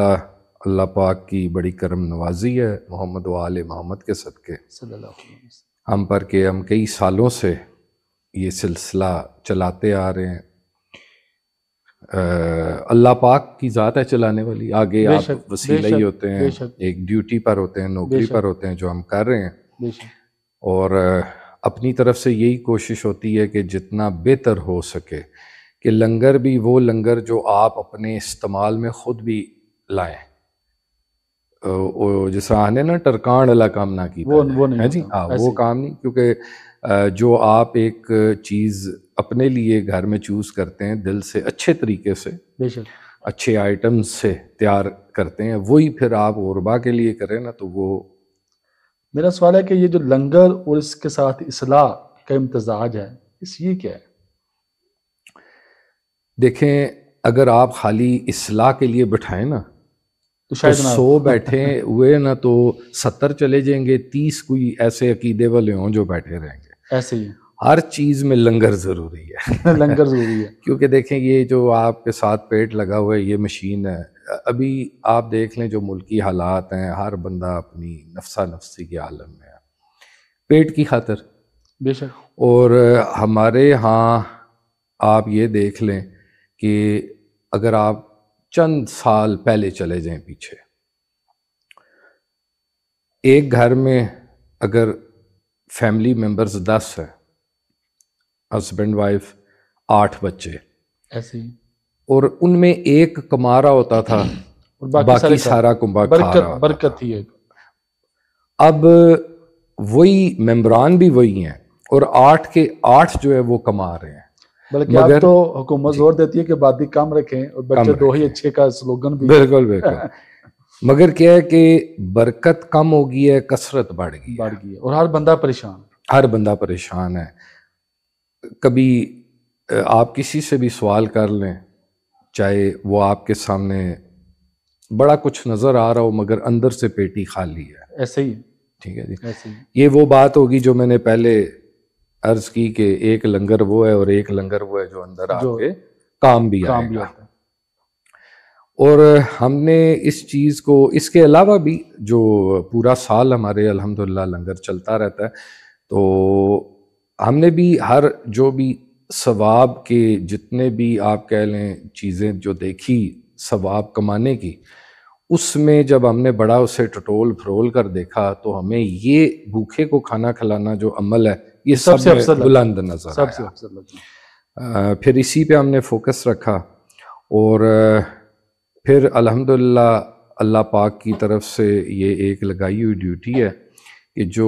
الحمدللہ اللہ پاک کی بڑی کرم نوازی ہے محمد و آل محمد کے صدقے صلی اللہ علیہ وسلم ہم پر کہ ہم کئی سالوں سے یہ سلسلہ چلاتے آ رہے ہیں. اللہ پاک کی ذات ہے چلانے والی، آگے بے آپ شک، وسیلہ بے ہی شک، ہوتے ہیں، بے شک، ایک ڈیوٹی پر ہوتے ہیں، نوکری شک، پر ہوتے ہیں جو ہم کر رہے ہیں. بے شک. اور اپنی طرف سے یہی کوشش ہوتی ہے کہ جتنا بہتر ہو سکے کہ لنگر بھی وہ لنگر جو آپ اپنے استعمال میں خود بھی لائیں. جس طرح آنے نا ٹرکان والا کام نہ کیتا وہ جائے نہیں ہے جی، ہوتا، ہاں ایسے وہ ہی. کام نہیں، کیونکہ جو آپ ایک چیز اپنے لیے گھر میں چوز کرتے ہیں دل سے اچھے طریقے سے، بے شک. اچھے آئٹم سے تیار کرتے ہیں، وہی پھر آپ غربا کے لیے کریں نا تو وہ. میرا سوال ہے کہ یہ جو لنگر اور اس کے ساتھ اصلاح کا امتزاج ہے، یہ کیا ہے؟ دیکھیں اگر آپ خالی اصلاح کے لیے بٹھائیں نا تو شاید نہ 100 بیٹھے ہوئے نا تو 70 چلے جائیں گے، 30 کوئی ایسے عقیدے والے ہوں جو بیٹھے رہیں گے. ایسے ہی ہر چیز میں لنگر ضروری ہے. لنگر ضروری ہے. کیونکہ دیکھیں یہ جو آپ کے ساتھ پیٹ لگا ہوا ہے یہ مشین ہے. ابھی آپ دیکھ لیں جو ملکی حالات ہیں، ہر بندہ اپنی نفسا نفسی کے عالم میں ہے پیٹ کی خاطر. بے شک. اور ہمارے ہاں آپ یہ دیکھ لیں کہ اگر آپ چند سال پہلے چلے جائیں پیچھے، ایک گھر میں اگر فیملی ممبرز 10 ہیں، ہسبینڈ وائف 8 بچے، ایسے ہی. اور ان میں ایک کما رہا ہوتا تھا اور باقی سارا کنبا کھا رہا ہوتا برکت تھا. تھی ایک. اب وہی ممبران بھی وہی ہیں اور 8 کے 8 جو ہے وہ کما رہے ہیں. بلکہ اب تو حکومت زور دیتی ہے کہ بادی کم رکھیں اور بچے 2 ہی اچھے کا سلوگن بھی. بالکل بالکل. مگر کیا ہے کہ برکت کم ہو گئی ہے، کثرت بڑھ گئی ہے اور ہر بندہ پریشان. ہر بندہ پریشان ہے. کبھی آپ کسی سے بھی سوال کر لیں، چاہے وہ آپ کے سامنے بڑا کچھ نظر آ رہا ہو مگر اندر سے پیٹی خالی ہے. ایسے ہی. ٹھیک ہے جی. ایسے ہی. یہ وہ بات ہوگی جو میں نے پہلے عرض کی کہ ایک لنگر وہ ہے اور ایک لنگر وہ ہے جو اندر آ کے کام بھی آئے گا. اور ہم نے اس چیز کو، اس کے علاوہ بھی جو پورا سال ہمارے الحمدللہ لنگر چلتا رہتا ہے، تو ہم نے بھی ہر جو بھی ثواب کے جتنے بھی آپ کہہ لیں چیزیں جو دیکھی ثواب کمانے کی، اس میں جب ہم نے بڑا اسے ٹٹول پھرول کر دیکھا تو ہمیں یہ بھوکے کو کھانا کھلانا جو عمل ہے یہ سب سے بلند نظر آیا. پھر اسی پہ ہم نے فوکس رکھا اور پھر الحمدللہ اللہ پاک کی طرف سے یہ ایک لگائی ہوئی ڈیوٹی ہے کہ جو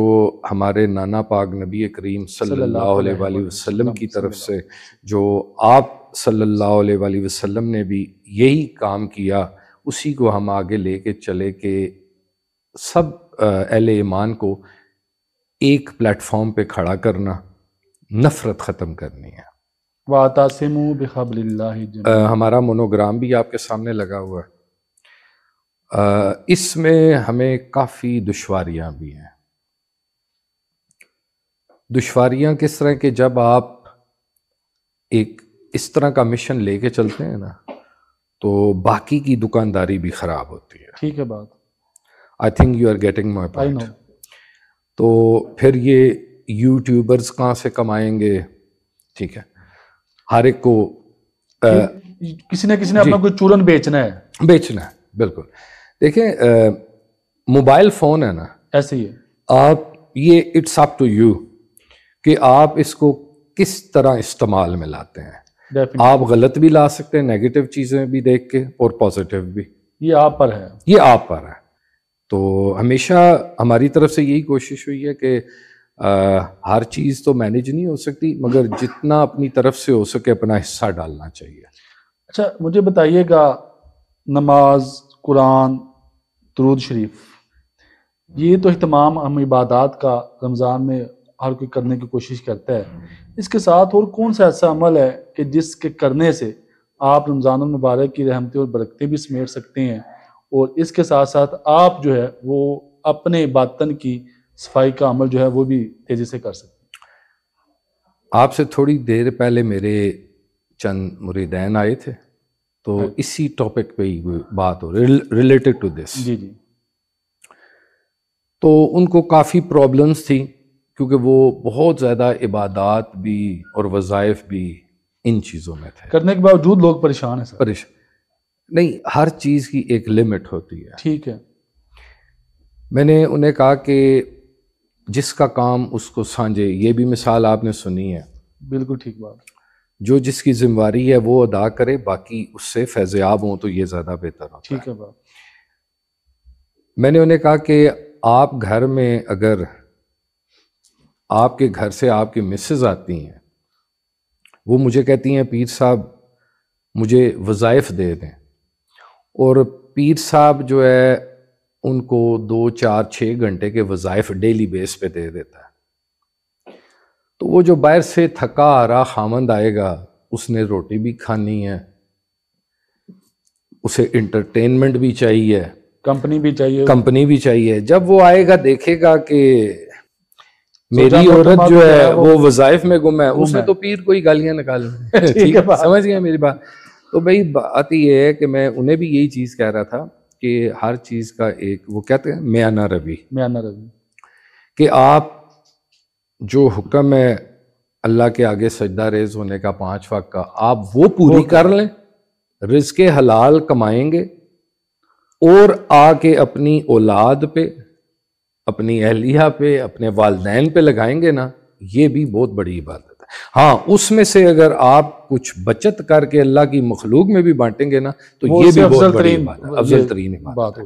ہمارے نانا پاک نبی کریم صلی اللہ علیہ وآلہ وسلم کی طرف سے، جو آپ صلی اللہ علیہ وآلہ وسلم نے بھی یہی کام کیا، اسی کو ہم آگے لے کے چلے کہ سب اہل ایمان کو ایک پلیٹ فارم پہ کھڑا کرنا، نفرت ختم کرنی ہے. وَاعْتَصِمُوا بِحَبْلِ اللَّهِ جَمِيعًا. ہمارا مونوگرام بھی آپ کے سامنے لگا ہوا ہے. اس میں ہمیں کافی دشواریاں بھی ہیں. دشواریاں کس طرح کہ جب آپ ایک اس طرح کا مشن لے کے چلتے ہیں نا تو باقی کی دکانداری بھی خراب ہوتی ہے. ٹھیک ہے بات. I think you are getting my point. تو پھر یہ یوٹیوبرز کہاں سے کمائیں گے؟ ٹھیک ہے، ہر ایک کو کسی نہ اپنا کوئی چورن بیچنا ہے. بالکل. دیکھیں موبائل فون ہے نا، ایسے ہی ہے. آپ یہ اٹس اپ ٹو یو کہ آپ اس کو کس طرح استعمال میں لاتے ہیں. آپ غلط بھی لا سکتے ہیں، نیگیٹو چیزیں بھی دیکھ کے، اور پازیٹیو بھی. یہ آپ پر ہے. یہ آپ پر ہے. تو ہمیشہ ہماری طرف سے یہی کوشش ہوئی ہے کہ ہر چیز تو مینیج نہیں ہو سکتی مگر جتنا اپنی طرف سے ہو سکے اپنا حصہ ڈالنا چاہیے. اچھا مجھے بتائیے گا، نماز، قرآن، درود شریف، یہ تو اہتمام ہم عبادات کا رمضان میں ہر کوئی کرنے کی کوشش کرتا ہے. اس کے ساتھ اور کون سا ایسا عمل ہے کہ جس کے کرنے سے آپ رمضان المبارک کی رحمتیں اور برکتیں بھی سمیٹ سکتے ہیں، اور اس کے ساتھ ساتھ آپ جو ہے وہ اپنے باطن کی صفائی کا عمل جو ہے وہ بھی تیزی سے کر سکتے ہیں؟ آپ سے تھوڑی دیر پہلے میرے چند مریدین آئے تھے تو اسی ٹاپک پہ ہی بات ہو ریلیٹڈ ٹو دس. جی جی. تو ان کو کافی پرابلمس تھی کیونکہ وہ بہت زیادہ عبادات بھی اور وظائف بھی ان چیزوں میں تھے. کرنے کے باوجود لوگ پریشان ہیں سر. پریشان نہیں، ہر چیز کی ایک لمٹ ہوتی ہے. ٹھیک ہے. میں نے انہیں کہا کہ جس کا کام اس کو سانجھے، یہ بھی مثال آپ نے سنی ہے. بالکل ٹھیک بات. جو جس کی ذمہ داری ہے وہ ادا کرے، باقی اس سے فیضیاب ہوں تو یہ زیادہ بہتر ہوتا ہے. ٹھیک ہے بات. میں نے انہیں کہا کہ آپ گھر میں اگر آپ کے گھر سے آپ کی مسز آتی ہیں، وہ مجھے کہتی ہیں پیر صاحب مجھے وظائف دے دیں، اور پیر صاحب جو ہے ان کو 2 4 6 گھنٹے کے وظائف ڈیلی بیس پہ دے دیتا ہے، تو وہ جو باہر سے تھکا آ رہا خامند آئے گا، اس نے روٹی بھی کھانی ہے، اسے انٹرٹینمنٹ بھی چاہیے، کمپنی بھی چاہیے. جب وہ آئے گا دیکھے گا کہ میری عورت جو ہے وہ وظائف میں گم ہے، اسے تو پیر کوئی گالیاں نکال ٹھیک ہے، سمجھ گئے میری بات. تو بھائی بات یہ ہے کہ میں انہیں بھی یہی چیز کہہ رہا تھا کہ ہر چیز کا ایک وہ کہتے ہیں میانہ روی، کہ آپ جو حکم ہے اللہ کے آگے سجدہ ریز ہونے کا 5 وقت کا، آپ وہ پوری کر لیں، رزق حلال کمائیں گے، اور آ کے اپنی اولاد پہ، اپنی اہلیہ پہ، اپنے والدین پہ لگائیں گے نا، یہ بھی بہت بڑی عبادت ہے. ہاں اس میں سے اگر آپ کچھ بچت کر کے اللہ کی مخلوق میں بھی بانٹیں گے نا تو یہ بھی بہت بڑی عبادت، افضل ترین عبادت ہے.